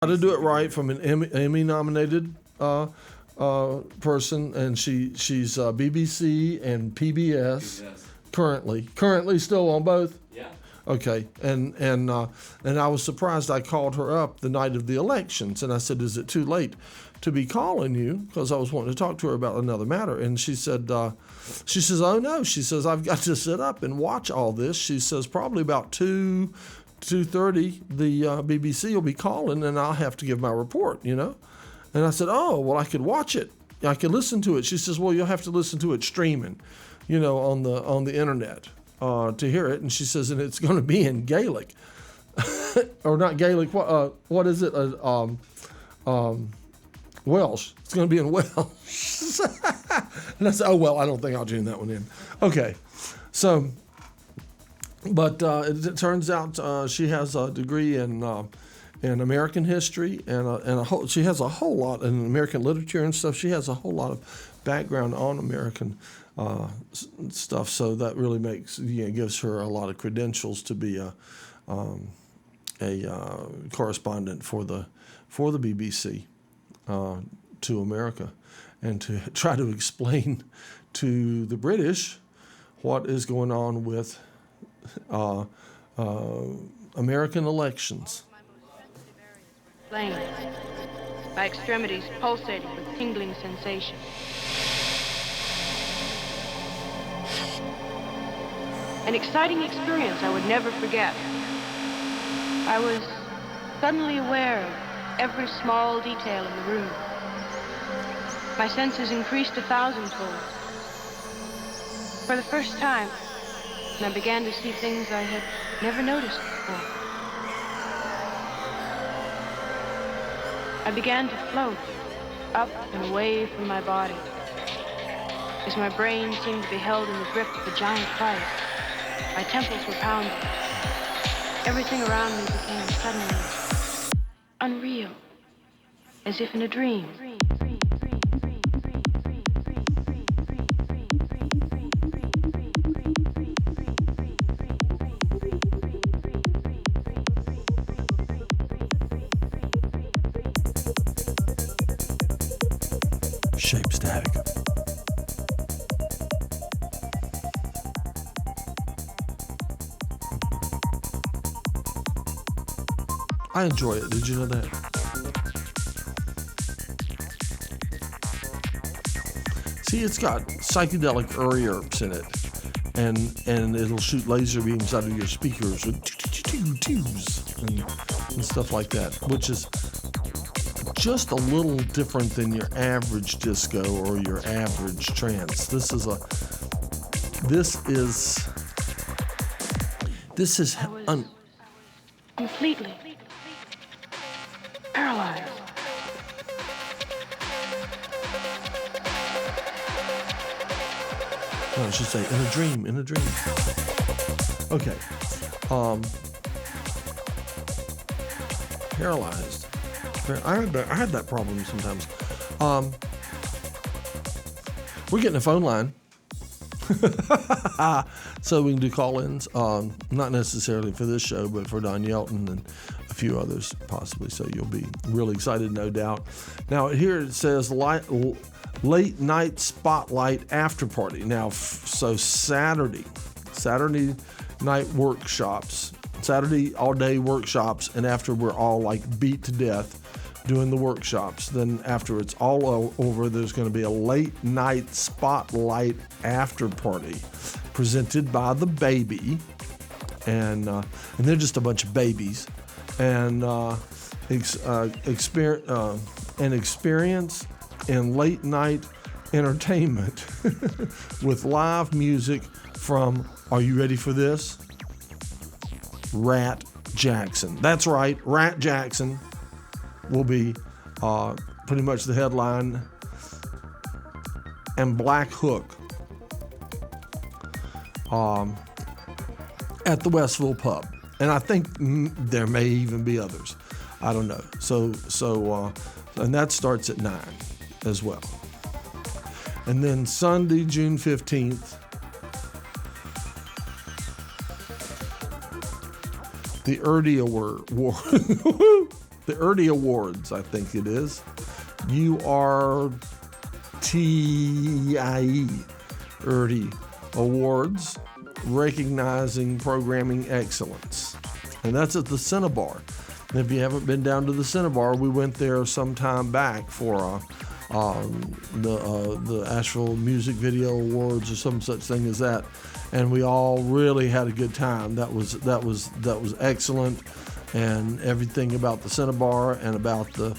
How to Do It Right from an Emmy-nominated person, and she's BBC and PBS currently still on both. Yeah. Okay, and I was surprised. I called her up the night of the elections, and I said, "Is it too late to be calling you?" Because I was wanting to talk to her about another matter. And she said, she says, "Oh no," she says, "I've got to sit up and watch all this." She says, "Probably about 2:30, the BBC will be calling, and I'll have to give my report." And I said, "Oh, well, I could watch it. I could listen to it." She says, "Well, you'll have to listen to it streaming, on the internet to hear it." And she says, "And it's going to be in Gaelic, or not Gaelic. What is it? Welsh. It's going to be in Welsh." And I said, "Oh well, I don't think I'll tune that one in." Okay, so. But it turns out she has a degree in American history and she has a whole lot in American literature and stuff. She has a whole lot of background on American stuff, so that really gives her a lot of credentials to be a correspondent for the BBC to America, and to try to explain to the British what is going on with American elections. Inflamed, my extremities pulsating with tingling sensation. An exciting experience I would never forget. I was suddenly aware of every small detail in the room. My senses increased 1,000-fold. For the first time, I began to see things I had never noticed before. I began to float up and away from my body, as my brain seemed to be held in the grip of a giant vice. My temples were pounding. Everything around me became suddenly unreal, as if in a dream. Shape Static. I enjoy it. Did you know that? See, it's got psychedelic herbs in it, and it'll shoot laser beams out of your speakers with and stuff like that, which is just a little different than your average disco or your average trance. This is completely paralyzed. No, I should say in a dream. Okay. Paralyzed. I had that problem sometimes. We're getting a phone line. So we can do call-ins, not necessarily for this show, but for Don Yelton and a few others possibly. So you'll be really excited, no doubt. Now here it says late night spotlight after party. Now, so Saturday night workshops, Saturday all day workshops, and after we're all like beat to death doing the workshops, then after it's all over, there's going to be a late night spotlight after party presented by The Baby, and they're just a bunch of babies, and experience in late night entertainment with live music from, are you ready for this? Rat Jackson. That's right, Rat Jackson will be pretty much the headline, and Black Hook at the Westville Pub, and I think there may even be others. I don't know. So and that starts at 9 as well. And then Sunday, June 15th, the Erdia War. the Ertie Awards, I think it is. URTIE, Ertie Awards, recognizing programming excellence. And that's at the Cinnabar. And if you haven't been down to the Cinnabar, we went there some time back for the Asheville Music Video Awards or some such thing as that, and we all really had a good time. That was excellent, and everything about the Cinnabar and about the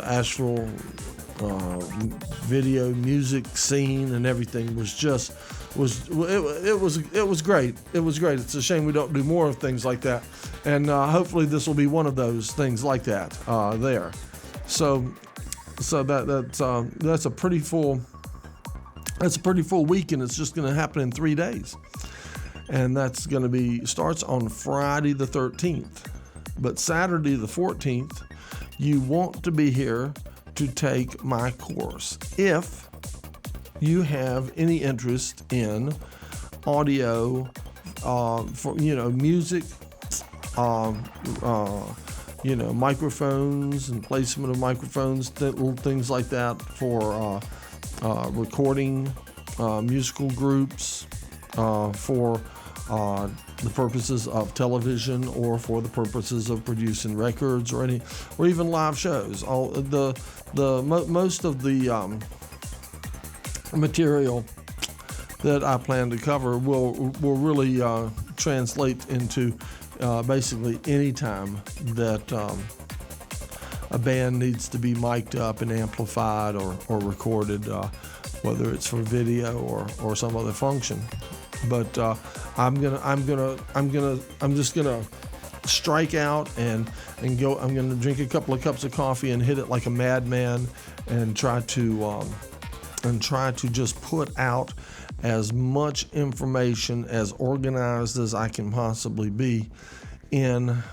Asheville video music scene and everything was great. It was great. It's a shame we don't do more of things like that, and hopefully this will be one of those things like that there. So that's a pretty full week, and it's just going to happen in 3 days, and that's going to starts on Friday the 13th, but Saturday the 14th, you want to be here to take my course if you have any interest in audio, for music, microphones and placement of microphones, little things like that for recording musical groups, for the purposes of television or for the purposes of producing records or even live shows. Most of the material that I plan to cover will really translate into basically any time that a band needs to be mic'd up and amplified or recorded, whether it's for video or some other function. But I'm just gonna strike out and go. I'm gonna drink a couple of cups of coffee and hit it like a madman, and try to just put out as much information, as organized as I can possibly be, in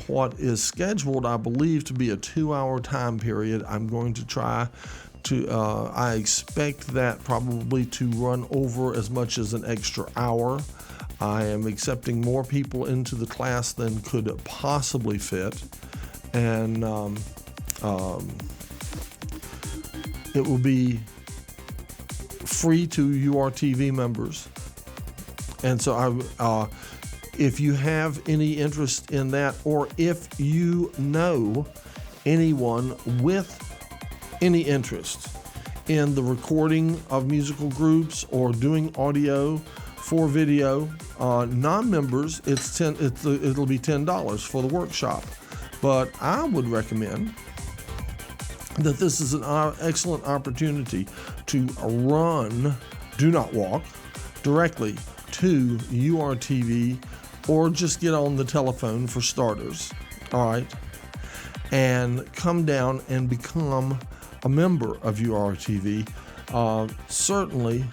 what is scheduled, I believe, to be a 2-hour time period. I'm going to try to, I expect that probably to run over as much as an extra hour. I am accepting more people into the class than could possibly fit, and it will be free to URTV members. And so if you have any interest in that, or if you know anyone with any interest in the recording of musical groups or doing audio for video, non-members, it'll be $10 for the workshop. But I would recommend that this is an excellent opportunity to run, do not walk, directly to URTV, or just get on the telephone for starters, all right, and come down and become a member of URTV, certainly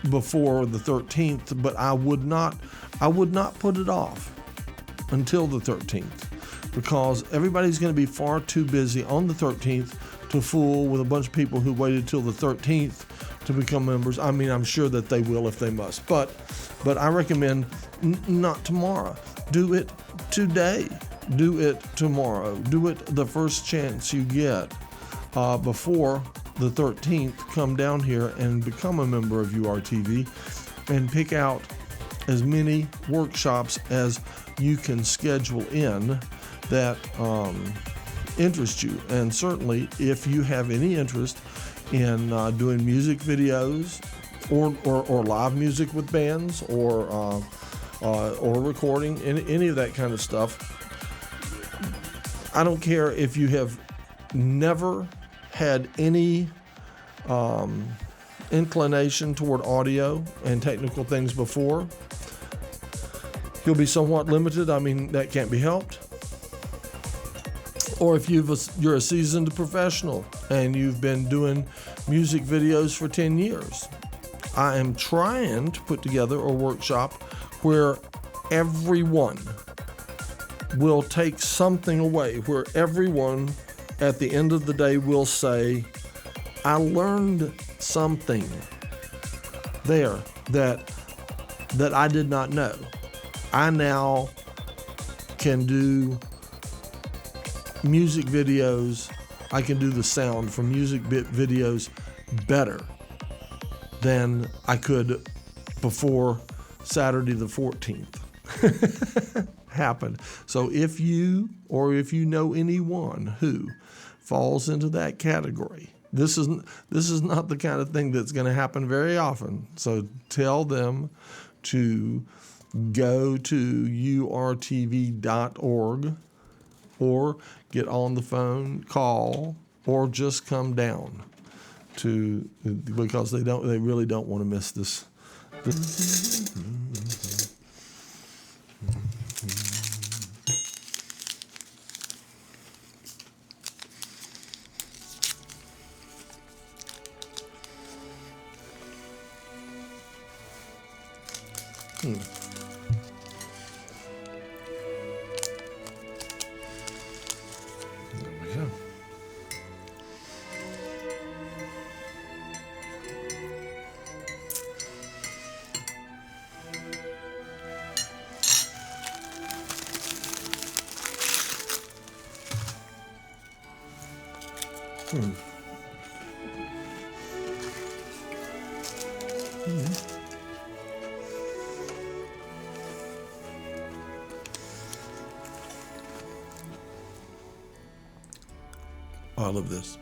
before the 13th, but I would not put it off until the 13th, because everybody's going to be far too busy on the 13th to fool with a bunch of people who waited till the 13th to become members. I mean, I'm sure that they will if they must, but I recommend not tomorrow. Do it today. Do it tomorrow. Do it the first chance you get before the 13th. Come down here and become a member of URTV and pick out as many workshops as you can schedule in that interest you. And certainly, if you have any interest in doing music videos or live music with bands or recording any of that kind of stuff, I don't care if you have never had any inclination toward audio and technical things before. You'll be somewhat limited. I mean, that can't be helped. Or if you're a seasoned professional and you've been doing music videos for 10 years. I am trying to put together a workshop where everyone will take something away, where everyone at the end of the day will say, I learned something there that I did not know. I now can do music videos. I can do the sound for music videos better than I could before Saturday the 14th happened. So if you know anyone who falls into that category, this is not the kind of thing that's going to happen very often. So tell them to go to urtv.org or get on the phone, call, or just come down because they really don't want to miss this. There we go. I love this.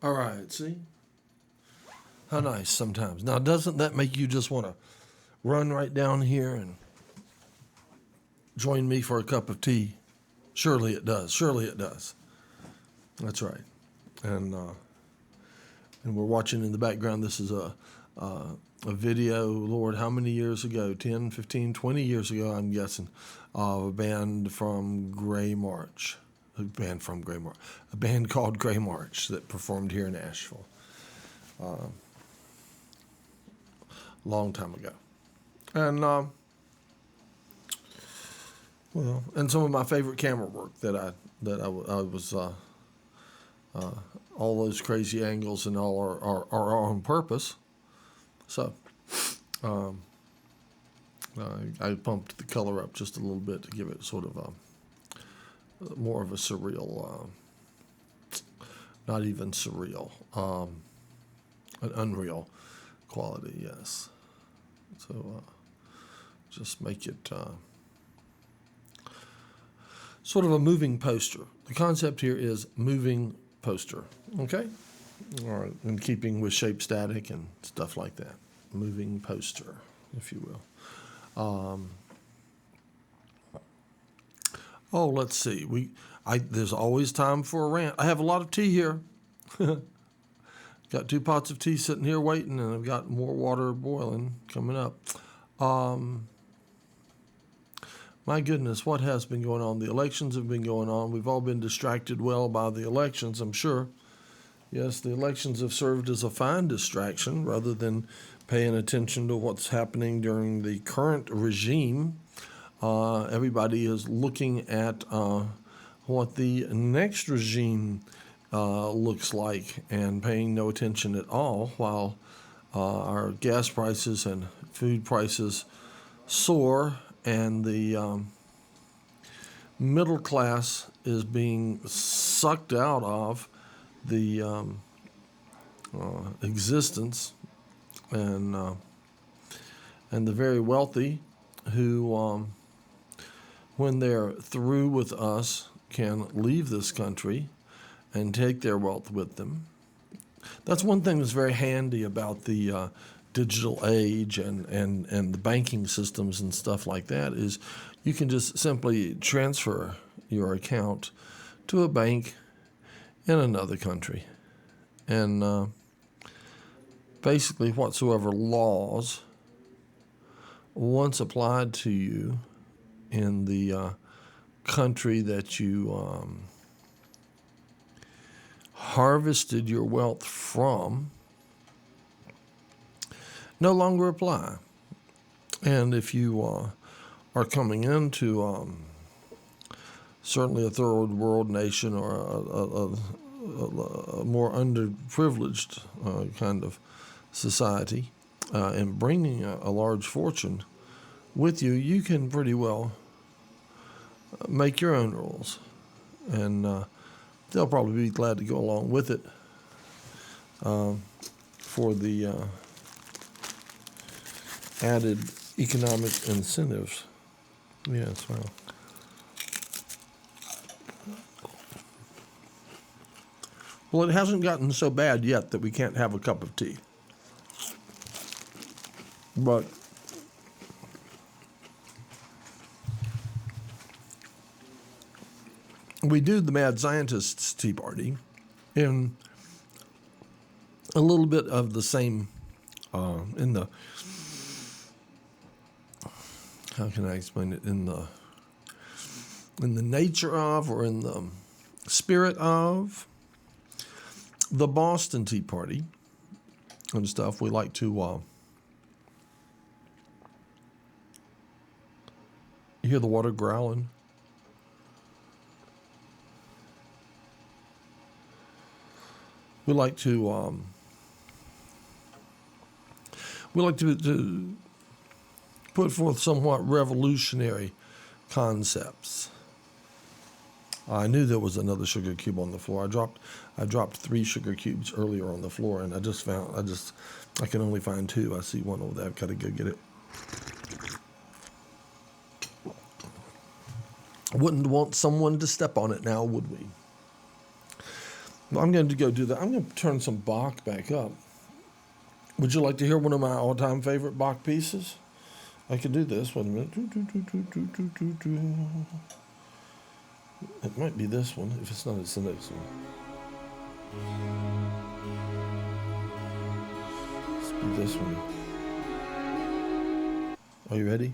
All right, see? How nice sometimes. Now, doesn't that make you just want to run right down here and join me for a cup of tea? Surely it does. Surely it does. That's right. And we're watching in the background. This is a video, Lord, how many years ago? 10, 15, 20 years ago, I'm guessing, of a band from Grey March. A band called Grey March that performed here in Asheville. Long time ago. And, and some of my favorite camera work that I was, all those crazy angles and all are on purpose. So, I bumped the color up just a little bit to give it sort of more of a surreal, not even surreal, an unreal quality, yes. So, just make it sort of a moving poster. The concept here is moving poster, okay? All right, in keeping with shape static and stuff like that. Moving poster, if you will. Let's see. There's always time for a rant. I have a lot of tea here. Got 2 pots of tea sitting here waiting, and I've got more water boiling coming up. My goodness, what has been going on? The elections have been going on. We've all been distracted well by the elections, I'm sure. Yes, the elections have served as a fine distraction rather than paying attention to what's happening during the current regime. Everybody is looking at what the next regime looks like and paying no attention at all, while our gas prices and food prices soar, and the middle class is being sucked out of the existence, and the very wealthy who, when they're through with us, can leave this country and take their wealth with them. That's one thing that's very handy about the digital age and the banking systems and stuff like that, is you can just simply transfer your account to a bank in another country. And basically whatsoever laws once applied to you in the country that you harvested your wealth from no longer apply. And if you are coming into certainly a third world nation or a more underprivileged kind of society, and bringing a large fortune with you, you can pretty well make your own rules. And they'll probably be glad to go along with it for the added economic incentives. Yes, well. Well, it hasn't gotten so bad yet that we can't have a cup of tea. But we do the Mad Scientists Tea Party in a little bit of the same, in the, how can I explain it, in the nature of, or in the spirit of, the Boston Tea Party and stuff. We like to, you hear the water growling? We like to put forth somewhat revolutionary concepts. I knew there was another sugar cube on the floor. I dropped 3 sugar cubes earlier on the floor, and I can only find 2. I see one over there. I've got to go get it. Wouldn't want someone to step on it now, would we? Well, I'm going to go do that. I'm going to turn some Bach back up. Would you like to hear one of my all-time favorite Bach pieces? I can do this. Wait a minute. It might be this one. If it's not, it's the next one. Let's be this one. Are you ready?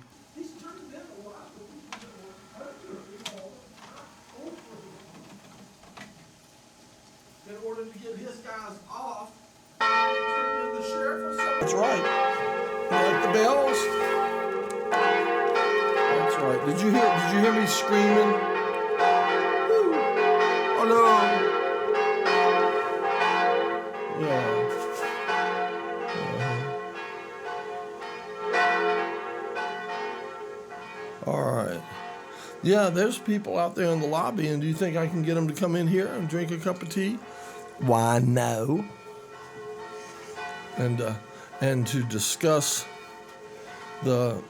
In order to get his guys off, turn in the sheriff or something. That's right. You like the bells? That's right. Did you hear me screaming? Woo. Oh no. Yeah. All right. Yeah, there's people out there in the lobby, and do you think I can get them to come in here and drink a cup of tea? Why, no. And to discuss the,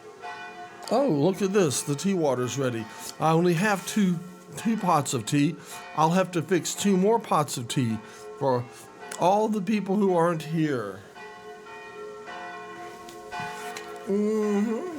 oh, look at this, the tea water's ready. I only have two pots of tea. I'll have to fix 2 more pots of tea for all the people who aren't here. Mm-hmm.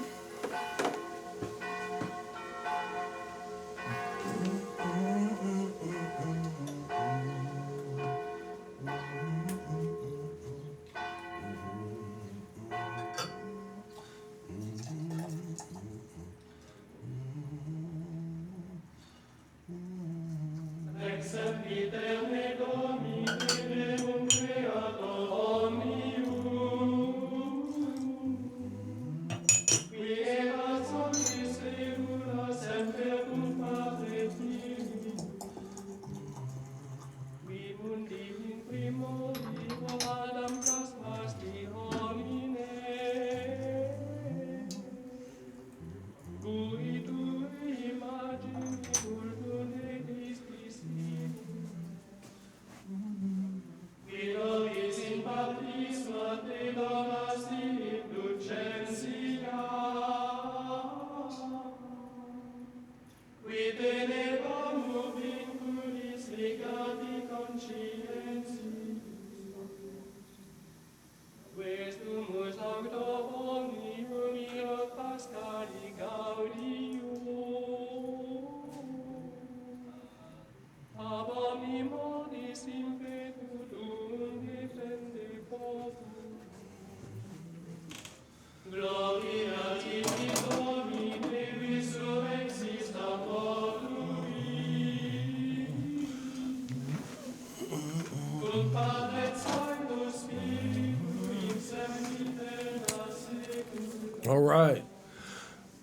All right.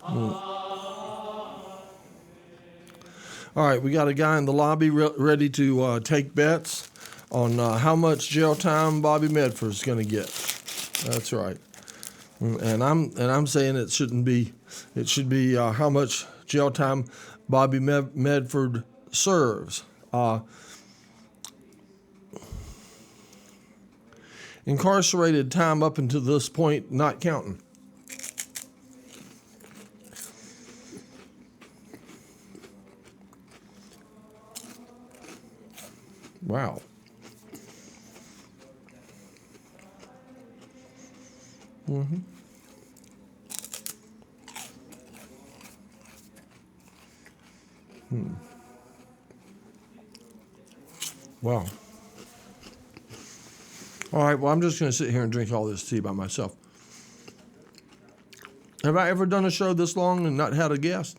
All right, we got a guy in the lobby ready to take bets on how much jail time Bobby Medford's going to get. That's right. And I'm saying it shouldn't be. It should be how much jail time Bobby Medford serves. Incarcerated time up until this point, not counting. Wow. Mm-hmm. Wow. All right, well, I'm just going to sit here and drink all this tea by myself. Have I ever done a show this long and not had a guest?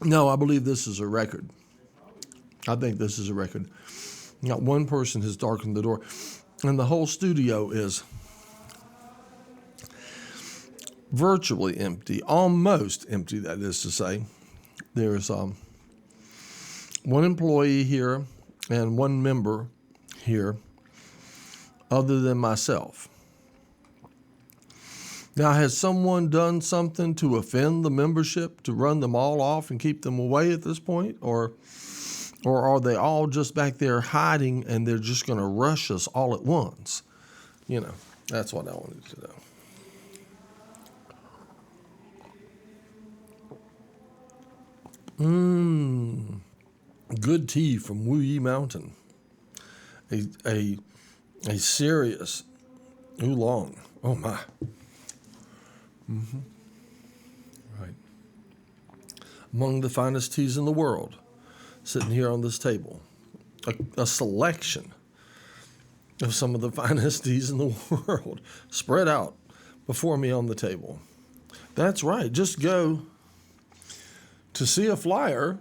No, I believe this is a record. I think this is a record. Not one person has darkened the door. And the whole studio is virtually empty, almost empty, that is to say. There's one employee here and one member here other than myself. Now, has someone done something to offend the membership to run them all off and keep them away at this point? Or are they all just back there hiding and they're just going to rush us all at once? You know, that's what I wanted to know. Good tea from Wu Yi Mountain. a serious oolong. Oh my. Right. Among the finest teas in the world, sitting here on this table, a selection of some of the finest teas in the world spread out before me on the table. That's right. Just go to see a flyer.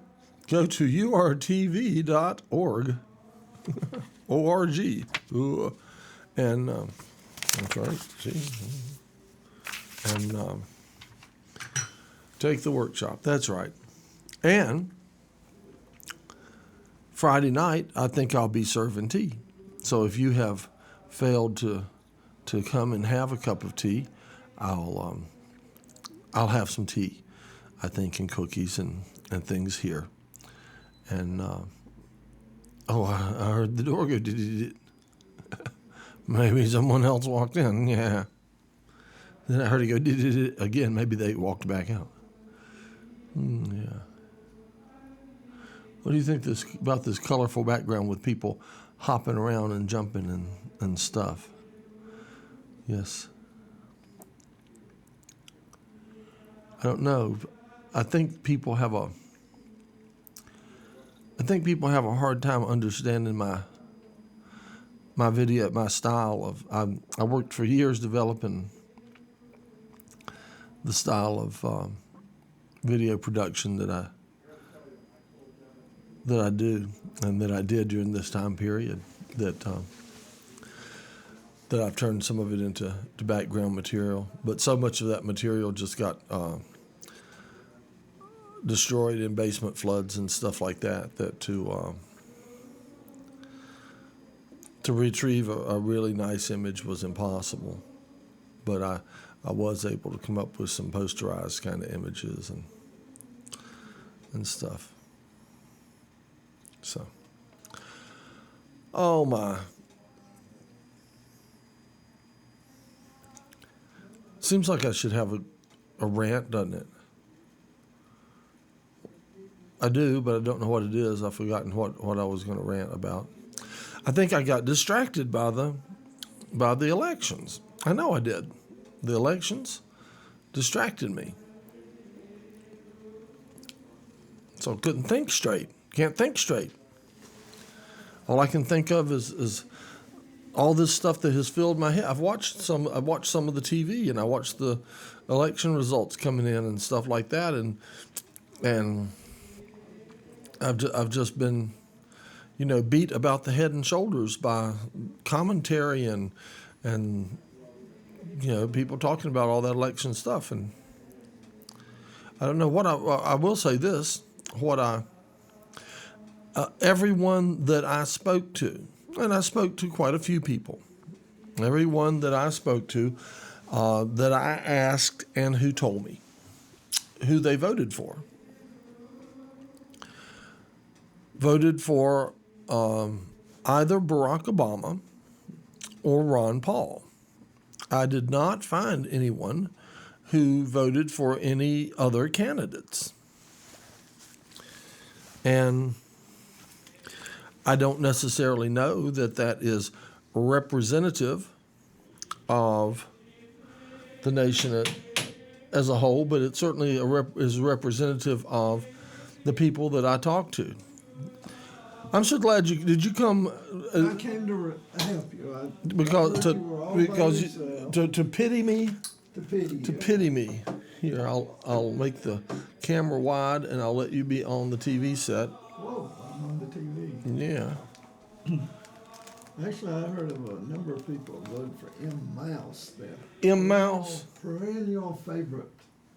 Go to urtv.org. O-R-G. And that's right. See? And take the workshop. That's right. And Friday night, I think I'll be serving tea. So if you have failed to come and have a cup of tea, I'll have some tea, I think, and cookies and things here. And I heard the door go. Maybe someone else walked in. Yeah. Then I heard it go again. Maybe they walked back out. Yeah. What do you think about this colorful background with people hopping around and jumping and stuff? Yes. I don't know. I think people have a hard time understanding my video, my style of. I worked for years developing the style of video production that I do and that I did during this time period. That I've turned some of it into background material, but so much of that material just got destroyed in basement floods and stuff like that. That to retrieve a really nice image was impossible, but I was able to come up with some posterized kind of images and stuff. So, oh my. Seems like I should have a rant, doesn't it? I do, but I don't know what it is. I've forgotten what I was going to rant about. I think I got distracted by the elections. I know I did. The elections distracted me. So I couldn't think straight. Can't think straight. All I can think of is all this stuff that has filled my head. I've watched some of the TV, and I watched the election results coming in and stuff like that, and I've just been, beat about the head and shoulders by commentary and people talking about all that election stuff. And I don't know what I will say this, everyone that I spoke to, and I spoke to quite a few people, everyone that I spoke to, that I asked and who told me who they voted for either Barack Obama or Ron Paul. I did not find anyone who voted for any other candidates. And I don't necessarily know that is representative of the nation as a whole, but it certainly is representative of the people that I talked to. I'm so glad did you come? I came to help you. To pity me. To pity Me. Here, I'll make the camera wide and I'll let you be on the TV set. Whoa, I'm on the TV. Yeah. Actually, I heard of a number of people voted for M. Mouse there. M. Mouse. Perennial favorite.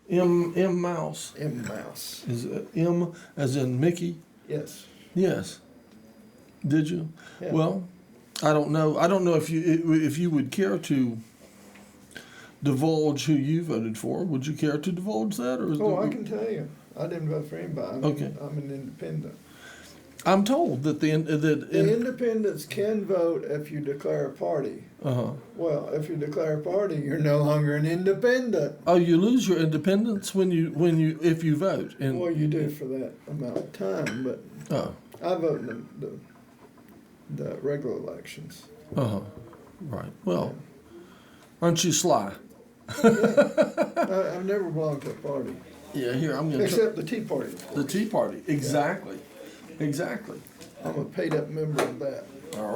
M. Mouse. M. Mouse. Is it M as in Mickey? Yes. Yes. Did you? Yeah. Well, I don't know. I don't know if you would care to divulge who you voted for. Would you care to divulge that? I can tell you. I didn't vote for anybody. I'm an independent. I'm told that the independents can vote if you declare a party. Uh-huh. Well, if you declare a party, you're no longer an independent. Oh, you lose your independence if you vote. Well, you do for that amount of time, but I vote in the regular elections. Right. Well, aren't you sly? I've never belonged to a party. Yeah, here, I'm going to... Except the Tea Party. Of The course. Tea Party, exactly. Exactly. I'm a paid up member of that.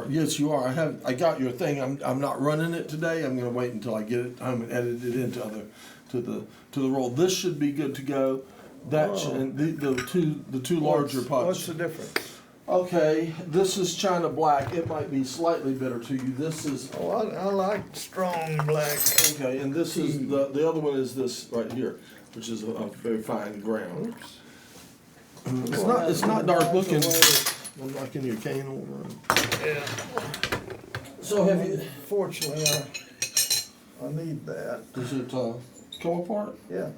Yes, you are. I got your thing. I'm not running it today. I'm going to wait until I get it home and edit it into to the roll. This should be good to go. That should, and the two larger pots. What's the difference? Okay, this is China Black. It might be slightly bitter to you. This is Oh, I like strong black. okay, and this is the other one is this right here, which is a very fine ground. Oops. It's not dark looking. I'm knocking your cane over. Yeah. So have you? Fortunately, I need that. Does it come apart? Yeah.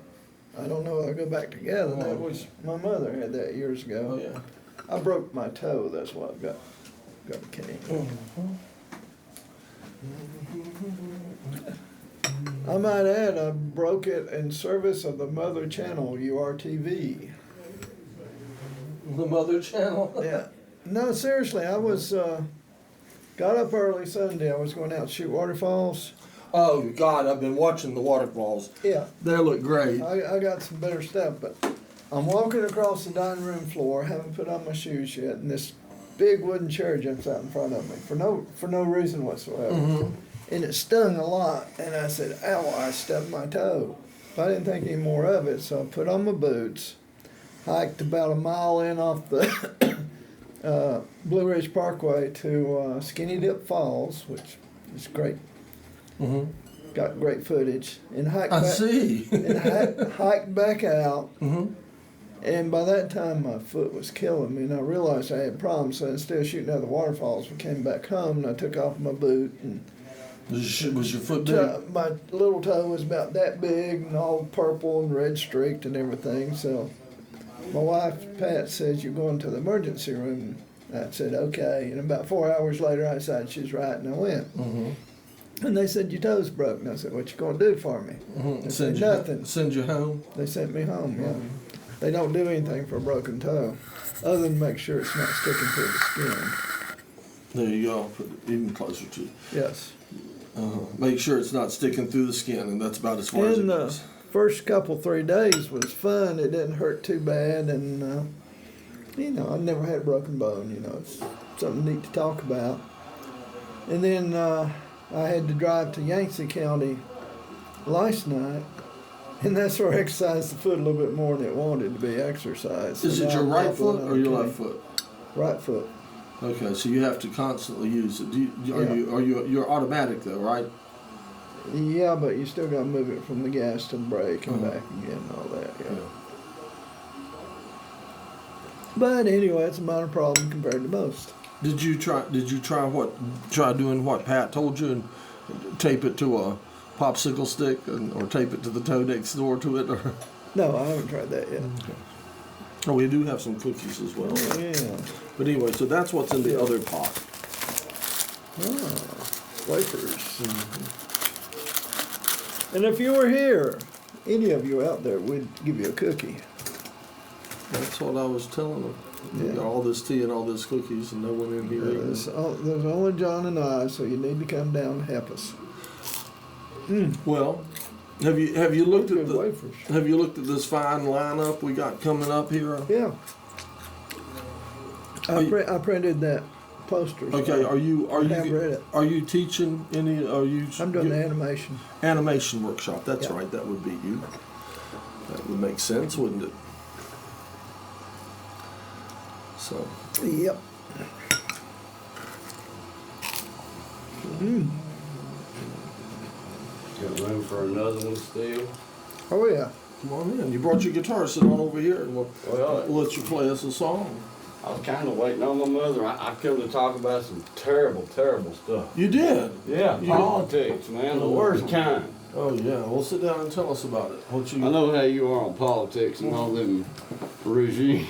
I don't know if I'll go back together. That was, my mother had that years ago. Oh yeah. I broke my toe, that's why I've got a cane. I might add, I broke it in service of the mother channel, URTV. The Mother Channel. Yeah. No, seriously, I was, got up early Sunday, I was going out to shoot waterfalls. Oh God, I've been watching the waterfalls. Yeah. They look great. I got some better stuff, but I'm walking across the dining room floor, haven't put on my shoes yet, and this big wooden chair jumps out in front of me for no reason whatsoever. Mm-hmm. And it stung a lot, and I said, ow, I stubbed my toe. But I didn't think any more of it, so I put on my boots, hiked about a mile in off the Blue Ridge Parkway to Skinny Dip Falls, which is great. Mm-hmm. Got great footage, and hiked I back, see. and hiked back out. Mm-hmm. And by that time, my foot was killing me, and I realized I had problems. So instead of shooting other waterfalls, we came back home, and I took off my boot, and Was your foot big? my little toe was about that big, and all purple and red streaked and everything. So my wife, Pat, says, you're going to the emergency room. I said, okay. And about 4 hours later, I decided she was right, and I went. Mm-hmm. And they said, your toe's broke. And I said, what you going to do for me? Mm-hmm. They said, nothing. Send you home. They sent me home, yeah. They don't do anything for a broken toe, other than make sure it's not sticking to the skin. There you go. Put it even closer to you. Yes. Make sure it's not sticking through the skin, and that's about as far as it And goes. first 3 days was fun. It didn't hurt too bad, and I've never had a broken bone. It's something neat to talk about. And then I had to drive to Yancey County last night, and that's where I exercised the foot a little bit more than it wanted to be exercised. Is it now your I'm right able foot to or your okay. left foot? Right foot. Okay, so you have to constantly use it. Yeah. You're automatic though, right? Yeah, but you still got to move it from the gas to the brake and back again and all that. Yeah. But anyway, it's a minor problem compared to most. Did you try doing what Pat told you and tape it to a popsicle stick or tape it to the toe next door to it? Or? No, I haven't tried that yet. Okay. Oh, we do have some cookies as well. Oh, yeah. But anyway, so that's what's in the other pot. Wafers. And if you were here, any of you out there, we'd give you a cookie. That's what I was telling them. You Yeah. got all this tea and all this cookies and no one in here eating. There's only John and I, so you need to come down and help us. Well, have you looked at Good wafers. have you looked at this fine lineup we got coming up here? Yeah. Are you- I printed that poster. so Okay, are you I have read it. are you teaching any? Are you? I'm doing the animation. Animation workshop. That's Yeah. right. That would be you. That would make sense, wouldn't it? So. Yep. Got room for another one still? Oh yeah. Come on in. You brought your guitar. Sit on over here, and we'll let you play us a song. I was kind of waiting on my mother. I come to talk about some terrible, terrible stuff. You did. Yeah, You- politics, man, the worst kind. Oh yeah. Well, sit down and tell us about it. What you I know how you are on politics and all them regimes.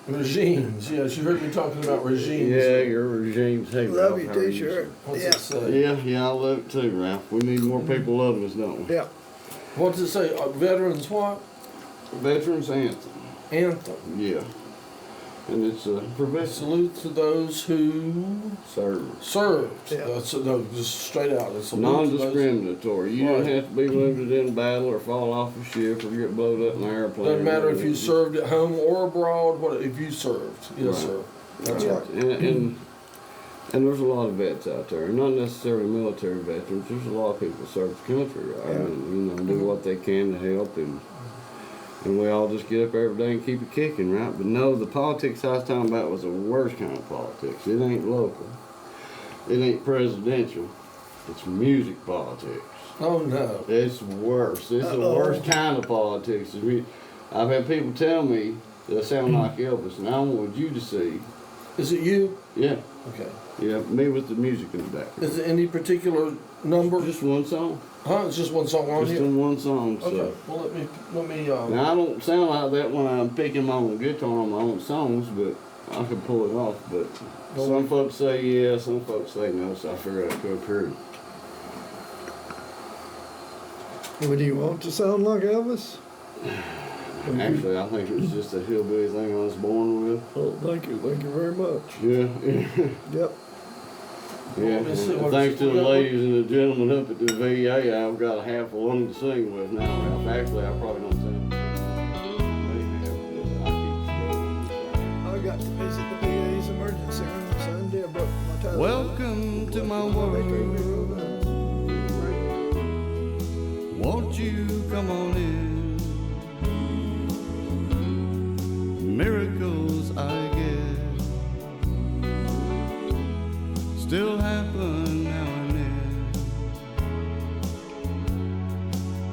regimes? Yes, you heard me talking about regimes. Yeah, your regimes. Hey, Love Ralph, your how are you? T-shirt. What's Yeah. it say? Yeah, I love it too, Ralph. We need more people loving us, don't we? Yeah. What does it say? Veterans what? Veterans Anthem. Anthem. Yeah. and it's a prevention Salute to those who service. served. Yeah. That's no, just straight out. It's salute to those- Non-discriminatory. You Right. don't have to be wounded in battle or fall off a ship or get blowed up in an airplane. Doesn't matter if you served at home or abroad. What if you served? Yes, Right. sir. That's Yeah. right. And there's a lot of vets out there, not necessarily military veterans. There's a lot of people that serve the country, right? Yeah. And do what they can to help, and we all just get up every day and keep it kicking, right? But no, the politics I was talking about was the worst kind of politics. It ain't local. It ain't presidential. It's music politics. Oh no. It's worse. It's the Uh-oh. worst kind of politics. I've had people tell me that I sound like Elvis, and I wanted you to see. Is it you? Yeah, Okay. yeah, me with the music in the background. Is it any particular number? Just one song. Huh? It's just one song on Just here. in one song. So. Okay. Well, let me. Now I don't sound like that when I'm picking my own guitar on my own songs, but I can pull it off. But some folks say yeah, some folks say no, so I figured I'd go through. Would you want to sound like Elvis? Actually, I think it's just a hillbilly thing I was born with. Oh, thank you very much. Yeah, Yep. yeah. Let me see And what thanks to the it's- ladies and the gentlemen up at the VA, I've got a half of one to sing with now. Actually, I probably don't sound. I got to visit the VA's emergency room Sunday. I broke my toe. Welcome to my world. Won't you come on in? Miracles, I guess, still happen now and then.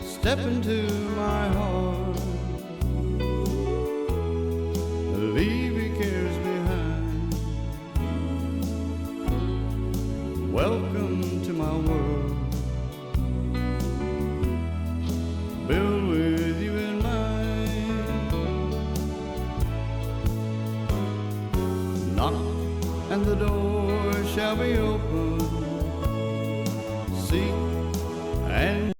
Step into my heart, leave your cares behind. Welcome to my world. Build with you in mind. Knock and the door shall be open. Seek and